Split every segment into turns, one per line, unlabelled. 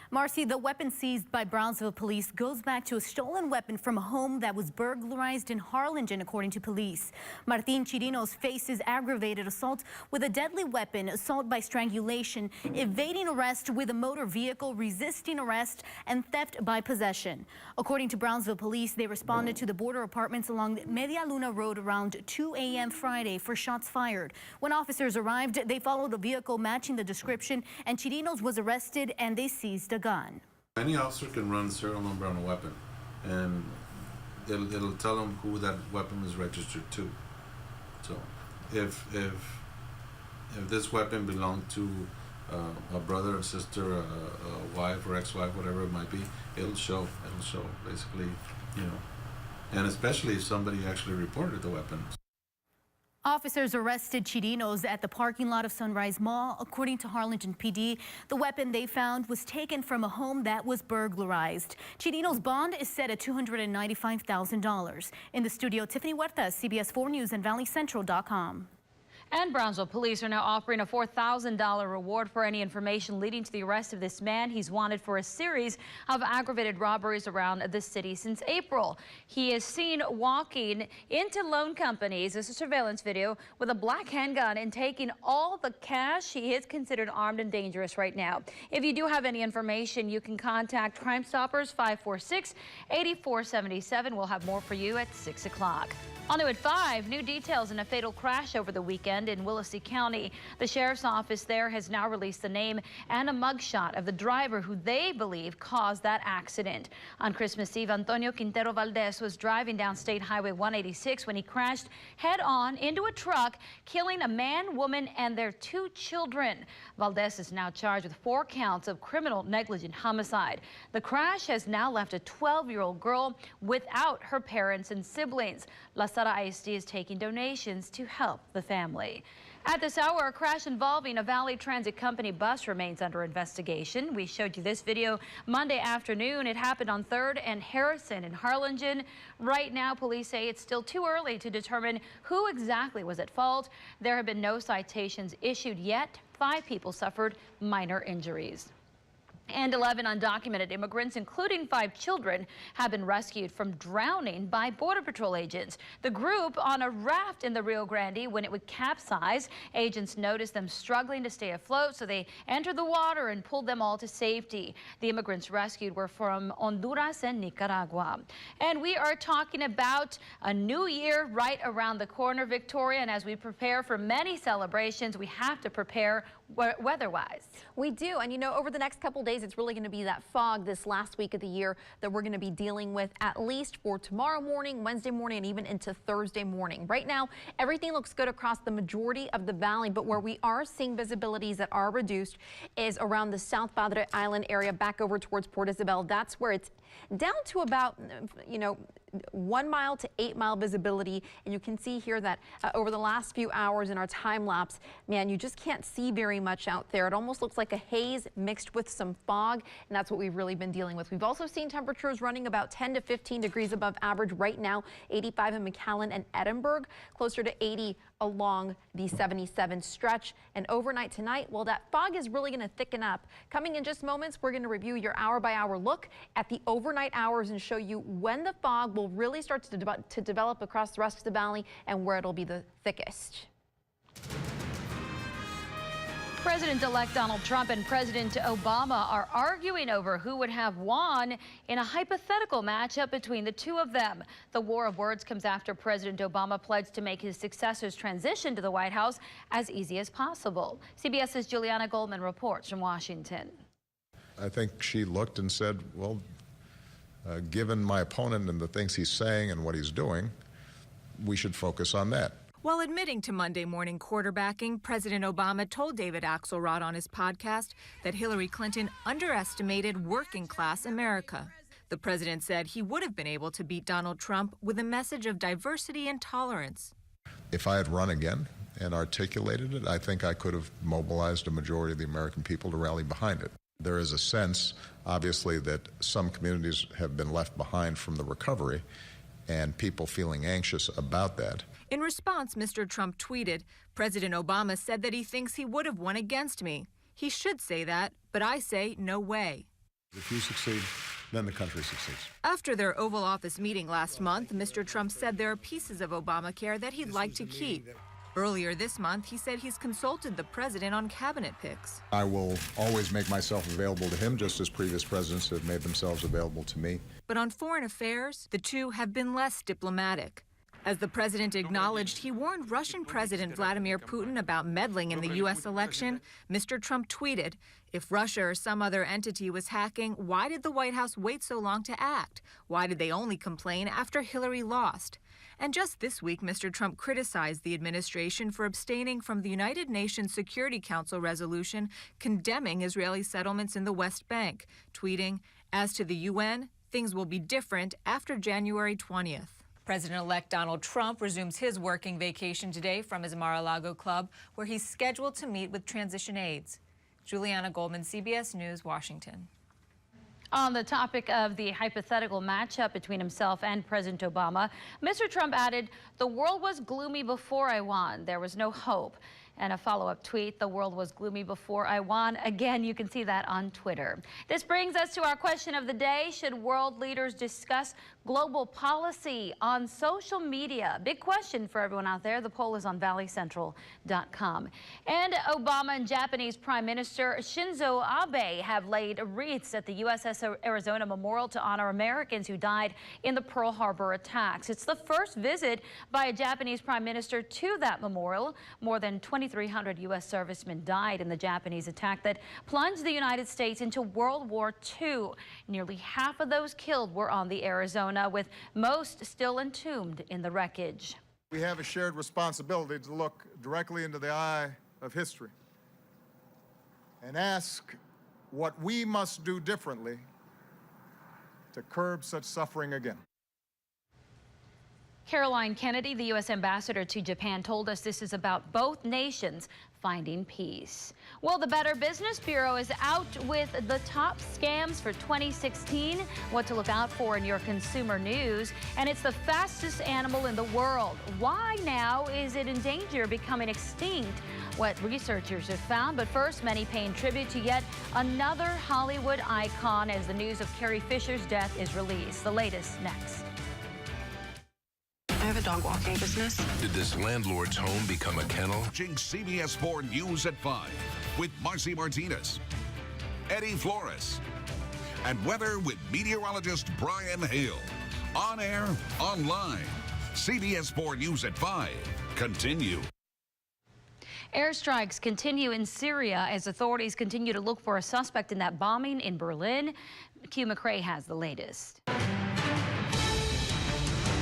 Marcy, the weapon seized by Brownsville police goes back to a stolen weapon from a home that was burglarized in Harlingen, according to police. Martin Chirinos faces aggravated assault with a deadly weapon, assault by strangulation, evading arrest with a motor vehicle, resisting arrest, and theft by possession. According to Brownsville police, they responded to the border apartments along Media Luna Road around 2 a.m. Friday for shots fired. When officers arrived, they followed a vehicle matching the description, and Chirinos was arrested and they seized a gun.
Any officer can run the serial number on a weapon, and it'll tell them who that weapon is registered to. So, if this weapon belonged to a brother, a sister, a wife or ex-wife, whatever it might be, it'll show basically, and especially if somebody actually reported the weapon.
Officers arrested Chirinos at the parking lot of Sunrise Mall. According to Harlingen PD, the weapon they found was taken from a home that was burglarized. Chirinos' bond is set at $295,000. In the studio, Tiffany Huertas, CBS 4 News and ValleyCentral.com.
And Brownsville police are now offering a $4,000 reward for any information leading to the arrest of this man. He's wanted for a series of aggravated robberies around the city since April. He is seen walking into loan companies, this is a surveillance video, with a black handgun and taking all the cash. He is considered armed and dangerous right now. If you do have any information, you can contact Crime Stoppers 546-8477. We'll have more for you at 6 o'clock. On to at 5, new details in a fatal crash over the weekend in Willacy County. The sheriff's office there has now released the name and a mugshot of the driver who they believe caused that accident. On Christmas Eve, Antonio Quintero Valdez was driving down State Highway 186 when he crashed head-on into a truck, killing a man, woman, and their 2 children. Valdez is now charged with 4 counts of criminal negligent homicide. The crash has now left a 12-year-old girl without her parents and siblings. La Sara ISD is taking donations to help the family. At this hour, a crash involving a Valley Transit Company bus remains under investigation. We showed you this video Monday afternoon. It happened on 3rd and Harrison in Harlingen. Right now, police say it's still too early to determine who exactly was at fault. There have been no citations issued yet. 5 people suffered minor injuries. And 11 undocumented immigrants, including 5 children, have been rescued from drowning by Border Patrol agents. The group on a raft in the Rio Grande when it would capsize. Agents noticed them struggling to stay afloat, so they entered the water and pulled them all to safety. The immigrants rescued were from Honduras and Nicaragua. And we are talking about a new year right around the corner, Victoria. And as we prepare for many celebrations, we have to prepare weather-wise.
We do. And over the next couple days, it's really going to be that fog this last week of the year that we're going to be dealing with, at least for tomorrow morning, Wednesday morning, and even into Thursday morning. Right now, everything looks good across the majority of the valley, but where we are seeing visibilities that are reduced is around the South Padre Island area back over towards Port Isabel. That's where it's down to about, 1 mile to 8 mile visibility. And you can see here that over the last few hours in our time lapse, man, you just can't see very much out there. It almost looks like a haze mixed with some fog, and that's what we've really been dealing with. We've also seen temperatures running about 10 to 15 degrees above average right now, 85 in McAllen and Edinburgh, closer to 80 along the 77 stretch. And overnight tonight, well, that fog is really going to thicken up. Coming in just moments, we're going to review your hour-by-hour look at the overnight hours and show you when the fog will really start to develop across the rest of the valley and where it'll be the thickest.
President-elect Donald Trump and President Obama are arguing over who would have won in a hypothetical matchup between the two of them. The war of words comes after President Obama pledged to make his successor's transition to the White House as easy as possible. CBS's Juliana Goldman reports from Washington.
I think she looked and said, well, given my opponent and the things he's saying and what he's doing, we should focus on that.
While admitting to Monday morning quarterbacking, President Obama told David Axelrod on his podcast that Hillary Clinton underestimated working-class America. The president said he would have been able to beat Donald Trump with a message of diversity and tolerance.
If I had run again and articulated it, I think I could have mobilized a majority of the American people to rally behind it. There is a sense, obviously, that some communities have been left behind from the recovery, and people feeling anxious about that.
In response, Mr. Trump tweeted, President Obama said that he thinks he would have won against me. He should say that, but I say no way.
If you succeed, then the country succeeds.
After their Oval Office meeting last month, Mr. Trump said there are pieces of Obamacare that he'd like to keep. Earlier this month, he said he's consulted the president on cabinet picks.
I will always make myself available to him, just as previous presidents have made themselves available to me.
But on foreign affairs, the two have been less diplomatic. As the president acknowledged, he warned Russian President Vladimir Putin about meddling in the U.S. election. Mr. Trump tweeted, "If Russia or some other entity was hacking, why did the White House wait so long to act? Why did they only complain after Hillary lost?" And just this week, Mr. Trump criticized the administration for abstaining from the United Nations Security Council resolution condemning Israeli settlements in the West Bank, tweeting, "As to the UN, things will be different after January 20th. President-elect Donald Trump resumes his working vacation today from his Mar-a-Lago club, where he's scheduled to meet with transition aides. Juliana Goldman, CBS News, Washington.
On the topic of the hypothetical matchup between himself and President Obama, Mr. Trump added, "The world was gloomy before I won. There was no hope." And a follow-up tweet, "The world was gloomy before I won." Again, you can see that on Twitter. This brings us to our question of the day. Should world leaders discuss global policy on social media? Big question for everyone out there. The poll is on valleycentral.com. And Obama and Japanese Prime Minister Shinzo Abe have laid wreaths at the USS Arizona Memorial to honor Americans who died in the Pearl Harbor attacks. It's the first visit by a Japanese Prime Minister to that memorial. More than 2,300 U.S. servicemen died in the Japanese attack that plunged the United States into World War II. Nearly half of those killed were on the Arizona, with most still entombed in the wreckage.
We have a shared responsibility to look directly into the eye of history and ask what we must do differently to curb such suffering again.
Caroline Kennedy, the U.S. ambassador to Japan, told us this is about both nations finding peace. Well, the Better Business Bureau is out with the top scams for 2016, what to look out for in your consumer news, and it's the fastest animal in the world. Why now is it in danger of becoming extinct? What researchers have found. But first, many paying tribute to yet another Hollywood icon as the news of Carrie Fisher's death is released. The latest next.
I have a dog walking business.
Did this landlord's home become a kennel?
Watching CBS 4 News at 5 with Marcy Martinez, Eddie Flores, and weather with meteorologist Brian Hale. On air, online. CBS 4 News at 5. Continue.
Airstrikes continue in Syria as authorities continue to look for a suspect in that bombing in Berlin. Q McCrae has the latest.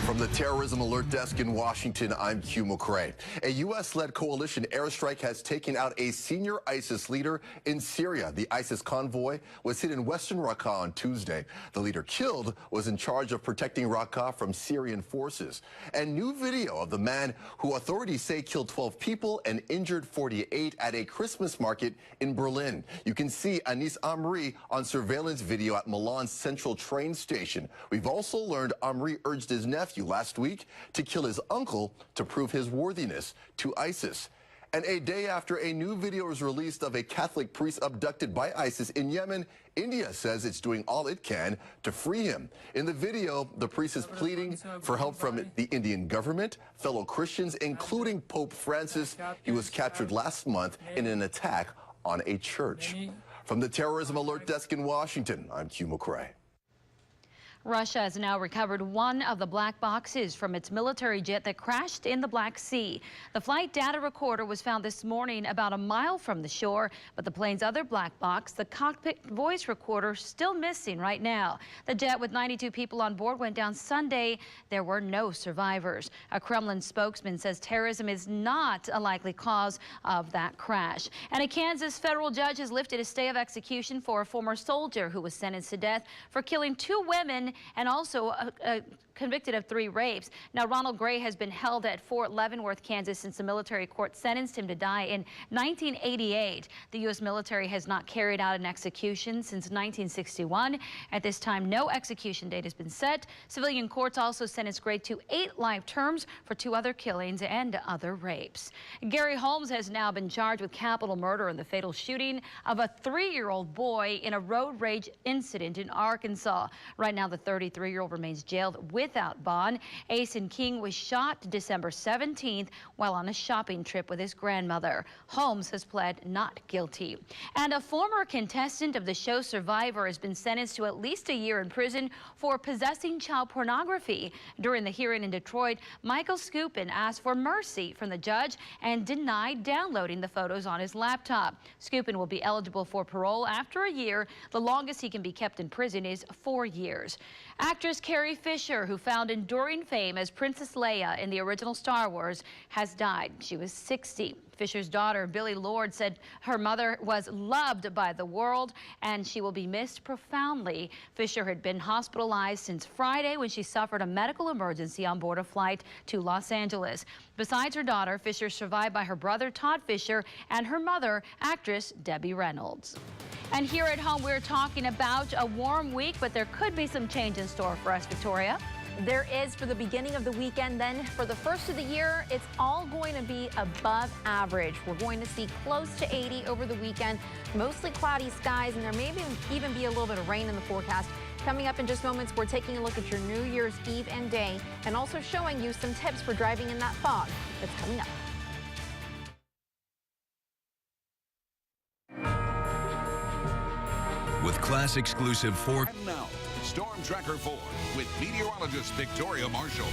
From the Terrorism Alert Desk in Washington, I'm Q McCrae. A U.S.-led coalition airstrike has taken out a senior ISIS leader in Syria. The ISIS convoy was hit in western Raqqa on Tuesday. The leader killed was in charge of protecting Raqqa from Syrian forces. And new video of the man who authorities say killed 12 people and injured 48 at a Christmas market in Berlin. You can see Anis Amri on surveillance video at Milan's central train station. We've also learned Amri urged his nephew last week to kill his uncle to prove his worthiness to ISIS. And a day after a new video was released of a Catholic priest abducted by ISIS in Yemen, India says it's doing all it can to free him. In the video, the priest is pleading for help from the Indian government, fellow Christians, including Pope Francis. He was captured last month in an attack on a church. From the Terrorism Alert Desk in Washington, I'm Q McCrae.
Russia has now recovered one of the black boxes from its military jet that crashed in the Black Sea. The flight data recorder was found this morning about a mile from the shore, but the plane's other black box, the cockpit voice recorder, still missing right now. The jet with 92 people on board went down Sunday. There were no survivors. A Kremlin spokesman says terrorism is not a likely cause of that crash. And a Kansas federal judge has lifted a stay of execution for a former soldier who was sentenced to death for killing 2 women and also convicted of 3 rapes. Now, Ronald Gray has been held at Fort Leavenworth, Kansas, since the military court sentenced him to die in 1988. The U.S. military has not carried out an execution since 1961. At this time, no execution date has been set. Civilian courts also sentenced Gray to 8 life terms for 2 other killings and other rapes. Gary Holmes has now been charged with capital murder in the fatal shooting of a 3-year-old boy in a road rage incident in Arkansas. Right now, the 33-year-old remains jailed without bond. Asen King was shot December 17th while on a shopping trip with his grandmother. Holmes has pled not guilty. And a former contestant of the show Survivor has been sentenced to at least a year in prison for possessing child pornography. During the hearing in Detroit, Michael Skupin asked for mercy from the judge and denied downloading the photos on his laptop. Skupin will be eligible for parole after a year. The longest he can be kept in prison is 4 years. Actress Carrie Fisher, who found enduring fame as Princess Leia in the original Star Wars, has died. She was 60. Fisher's daughter, Billie Lourd, said her mother was loved by the world and she will be missed profoundly. Fisher had been hospitalized since Friday when she suffered a medical emergency on board a flight to Los Angeles. Besides her daughter, Fisher is survived by her brother, Todd Fisher, and her mother, actress Debbie Reynolds. And here at home, we're talking about a warm week, but there could be some change in store for us, Victoria.
There is for the beginning of the weekend. Then for the first of the year, it's all going to be above average. We're going to see close to 80 over the weekend, mostly cloudy skies, and there may even be a little bit of rain in the forecast. Coming up in just moments, we're taking a look at your New Year's Eve and day and also showing you some tips for driving in that fog that's coming up.
With class exclusive 4.
And now, Storm Tracker 4 with meteorologist Victoria Marshall.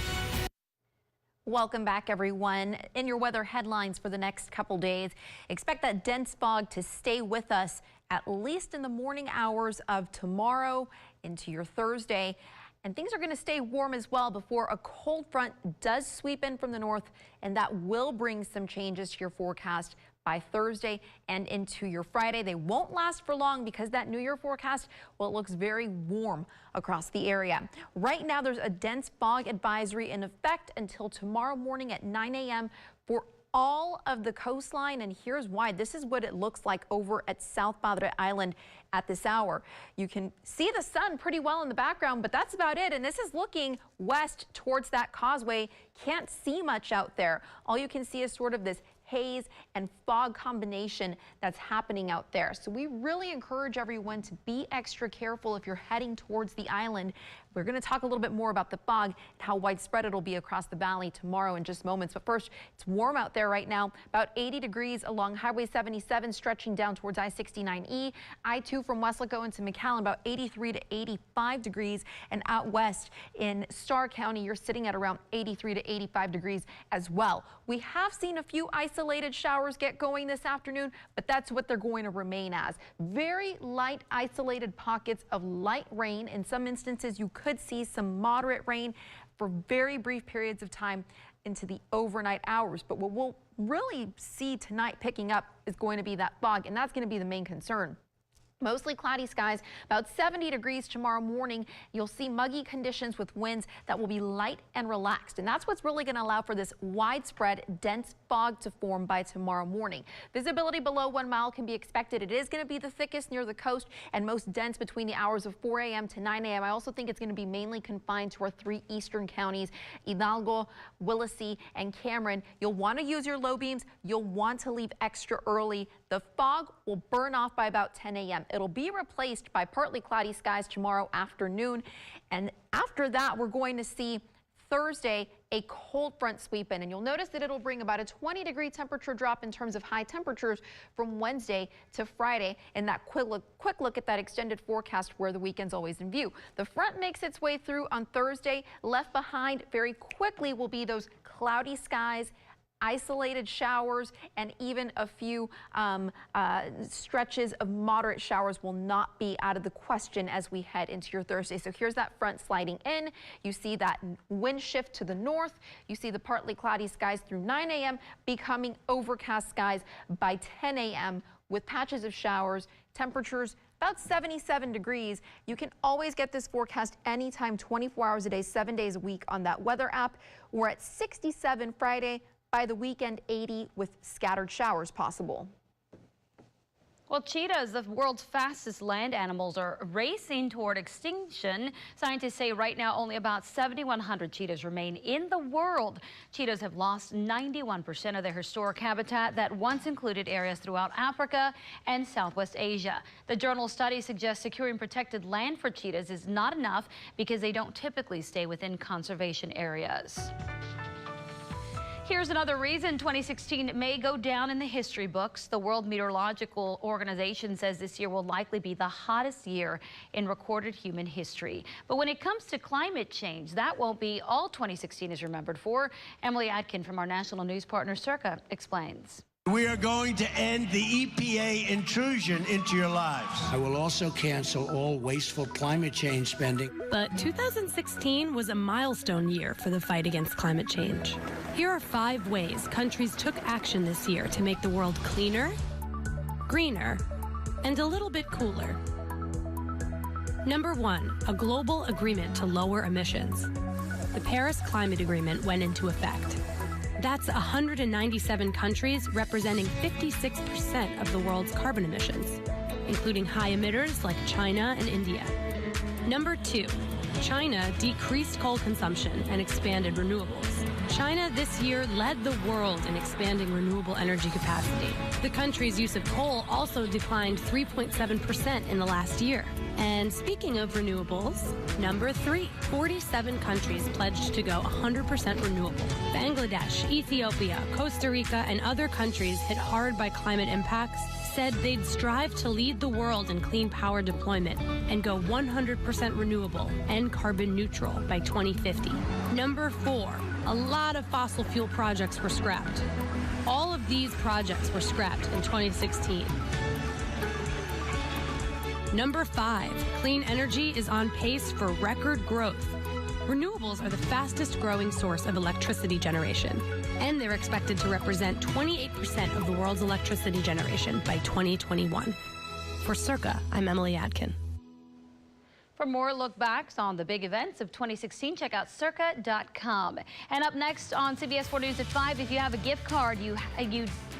Welcome back, everyone. In your weather headlines for the next couple days, expect that dense fog to stay with us at least in the morning hours of tomorrow into your Thursday. And things are going to stay warm as well before a cold front does sweep in from the north, and that will bring some changes to your forecast by Thursday and into your Friday. They won't last for long because that New Year forecast, well, it looks very warm across the area. Right now, there's a dense fog advisory in effect until tomorrow morning at 9 a.m. for all of the coastline, and here's why. This is what it looks like over at South Padre Island at this hour. You can see the sun pretty well in the background, but that's about it. And this is looking west towards that causeway. Can't see much out there. All you can see is sort of this haze and fog combination that's happening out there. So we really encourage everyone to be extra careful if you're heading towards the island. We're going to talk a little bit more about the fog and how widespread it'll be across the valley tomorrow in just moments. But first, it's warm out there right now, about 80 degrees along Highway 77, stretching down towards I-69E. I-2 from Weslaco into McAllen, about 83 to 85 degrees. And out west in Starr County, you're sitting at around 83 to 85 degrees as well. We have seen a few isolated showers get going this afternoon, but that's what they're going to remain as. Very light isolated pockets of light rain. In some instances, you could see some moderate rain for very brief periods of time into the overnight hours. But what we'll really see tonight picking up is going to be that fog, and that's going to be the main concern. Mostly cloudy skies, about 70 degrees tomorrow morning. You'll see muggy conditions with winds that will be light and relaxed. And that's what's really going to allow for this widespread dense fog to form by tomorrow morning. Visibility below 1 mile can be expected. It is going to be the thickest near the coast and most dense between the hours of 4 a.m. to 9 a.m. I also think it's going to be mainly confined to our 3 eastern counties, Hidalgo, Willacy, and Cameron. You'll want to use your low beams. You'll want to leave extra early. The fog will burn off by about 10 a.m. It'll be replaced by partly cloudy skies tomorrow afternoon. And after that, we're going to see Thursday a cold front sweep in. And you'll notice that it'll bring about a 20-degree temperature drop in terms of high temperatures from Wednesday to Friday. And that quick look at that extended forecast where the weekend's always in view. The front makes its way through on Thursday. Left behind very quickly will be those cloudy skies, isolated showers, and even a few stretches of moderate showers will not be out of the question as we head into your Thursday. So here's that front sliding in. You see that wind shift to the north. You see the partly cloudy skies through 9 a.m. becoming overcast skies by 10 a.m. with patches of showers. Temperatures about 77 degrees. You can always get this forecast anytime, 24 hours a day, 7 days a week on that weather app. We're at 67 Friday. By the weekend, 80 with scattered showers possible.
Well, cheetahs, the world's fastest land animals, are racing toward extinction. Scientists say right now only about 7,100 cheetahs remain in the world. Cheetahs have lost 91% of their historic habitat that once included areas throughout Africa and Southwest Asia. The journal study suggests securing protected land for cheetahs is not enough because they don't typically stay within conservation areas. Here's another reason 2016 may go down in the history books. The World Meteorological Organization says this year will likely be the hottest year in recorded human history. But when it comes to climate change, that won't be all 2016 is remembered for. Emily Atkin from our national news partner Circa explains.
We are going to end the EPA intrusion into your lives.
I will also cancel all wasteful climate change spending.
But 2016 was a milestone year for the fight against climate change. Here are 5 ways countries took action this year to make the world cleaner, greener, and a little bit cooler. Number 1, a global agreement to lower emissions. The Paris Climate Agreement went into effect. That's 197 countries representing 56% of the world's carbon emissions, including high emitters like China and India. Number 2, China decreased coal consumption and expanded renewables. China this year led the world in expanding renewable energy capacity. The country's use of coal also declined 3.7% in the last year. And speaking of renewables, number 3, 47 countries pledged to go 100% renewable. Bangladesh, Ethiopia, Costa Rica, and other countries hit hard by climate impacts said they'd strive to lead the world in clean power deployment and go 100% renewable and carbon neutral by 2050. Number 4, a lot of fossil fuel projects were scrapped. All of these projects were scrapped in 2016. Number 5, clean energy is on pace for record growth. Renewables are the fastest growing source of electricity generation, and they're expected to represent 28% of the world's electricity generation by 2021. For Circa, I'm Emily Atkin.
For more look backs on the big events of 2016, check out circa.com. And up next on CBS 4 News at 5, if you have a gift card you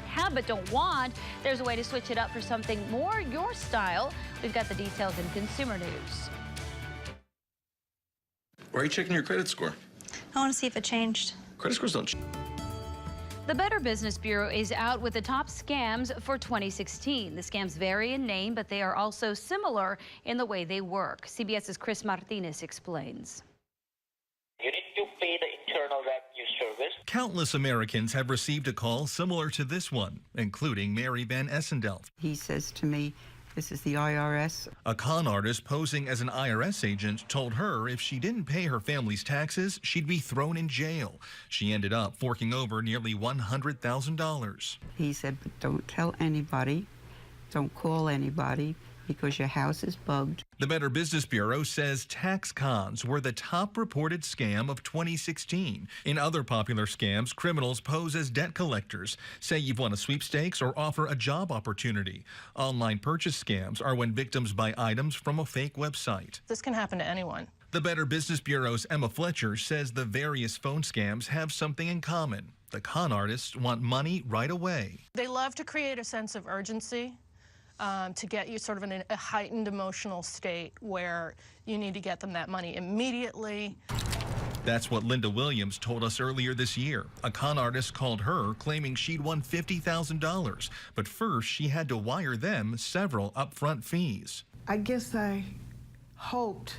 have but don't want, there's a way to switch it up for something more your style. We've got the details in Consumer News.
Why are you checking your credit score?
I want to see if it changed.
Credit scores don't change.
The Better Business Bureau is out with the top scams for 2016. The scams vary in name, but they are also similar in the way they work. CBS's Chris Martinez explains.
You need to pay the Internal Revenue Service.
Countless Americans have received a call similar to this one, including Mary Van Essendelft.
He says to me, "This is the IRS."
A con artist posing as an IRS agent told her if she didn't pay her family's taxes, she'd be thrown in jail. She ended up forking over nearly $100,000.
He said, "But don't tell anybody, don't call anybody, because your house is bugged."
The Better Business Bureau says tax cons were the top reported scam of 2016. In other popular scams, criminals pose as debt collectors, say you've won a sweepstakes, or offer a job opportunity. Online purchase scams are when victims buy items from a fake website.
This can happen to anyone.
The Better Business Bureau's Emma Fletcher says the various phone scams have something in common. The con artists want money right away.
They love to create a sense of urgency. To get you sort of in a heightened emotional state where you need to get them that money immediately.
That's what Linda Williams told us earlier this year. A con artist called her claiming she'd won $50,000. But first, she had to wire them several upfront fees.
I guess I hoped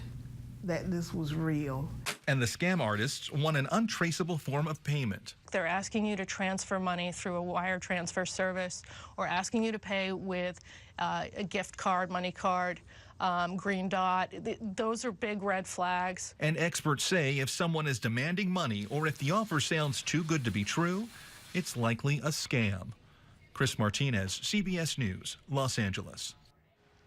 that this was real.
And the scam artists want an untraceable form of payment.
They're asking you to transfer money through a wire transfer service, or asking you to pay with a gift card, money card, green dot. Those are big red flags.
And experts say if someone is demanding money, or if the offer sounds too good to be true, it's likely a scam. Chris Martinez, CBS News, Los Angeles.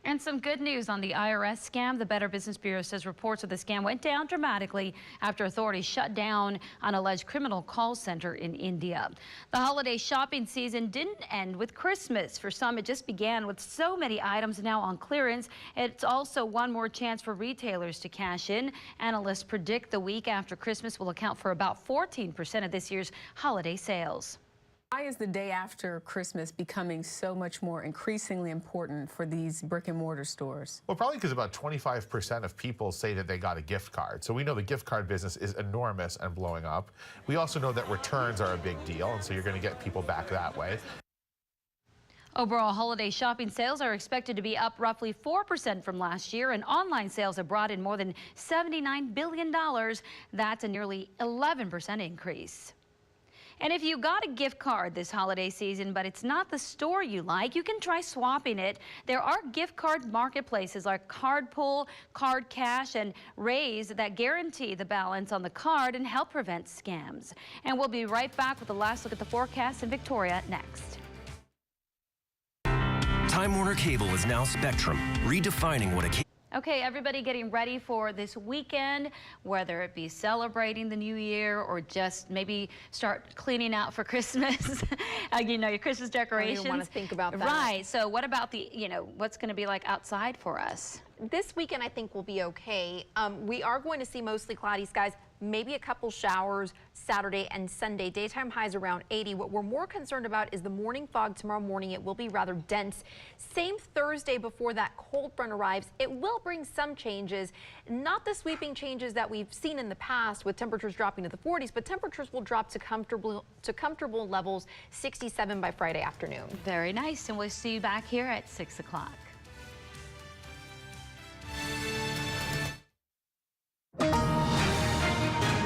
And some good news on the IRS scam. The Better Business Bureau says reports of the scam went down dramatically after authorities shut down an alleged criminal call center in India. The holiday shopping season didn't end with Christmas. For some, it just began with so many items now on clearance. It's also one more chance for retailers to cash in. Analysts predict the week after Christmas will account for about 14% of this year's holiday sales.
Why is the day after Christmas becoming so much more increasingly important for these brick and mortar stores?
Well, probably because about 25% of people say that they got a gift card. So we know the gift card business is enormous and blowing up. We also know that returns are a big deal, and so you're going to get people back that way.
Overall, holiday shopping sales are expected to be up roughly 4% from last year, and online sales have brought in more than $79 billion. That's a nearly 11% increase. And if you got a gift card this holiday season, but it's not the store you like, you can try swapping it. There are gift card marketplaces like Cardpool, Card Cash, and Raise that guarantee the balance on the card and help prevent scams. And we'll be right back with the last look at the forecast in Victoria next.
Time Warner Cable is now Spectrum, redefining what a
Okay, everybody getting ready for this weekend, whether it be celebrating the new year or just maybe start cleaning out for Christmas, you know, your Christmas decorations.
You want to think about that.
Right. So what about the, you know, what's going to be like outside for us?
This weekend, I think, will be okay. We are going to see mostly cloudy skies, maybe a couple showers Saturday and Sunday. Daytime highs around 80. What we're more concerned about is the morning fog tomorrow morning. It will be rather dense. Same Thursday before that cold front arrives. It will bring some changes, not the sweeping changes that we've seen in the past with temperatures dropping to the 40s, but temperatures will drop to comfortable levels, 67 by Friday afternoon.
Very nice. And we'll see you back here at 6 o'clock.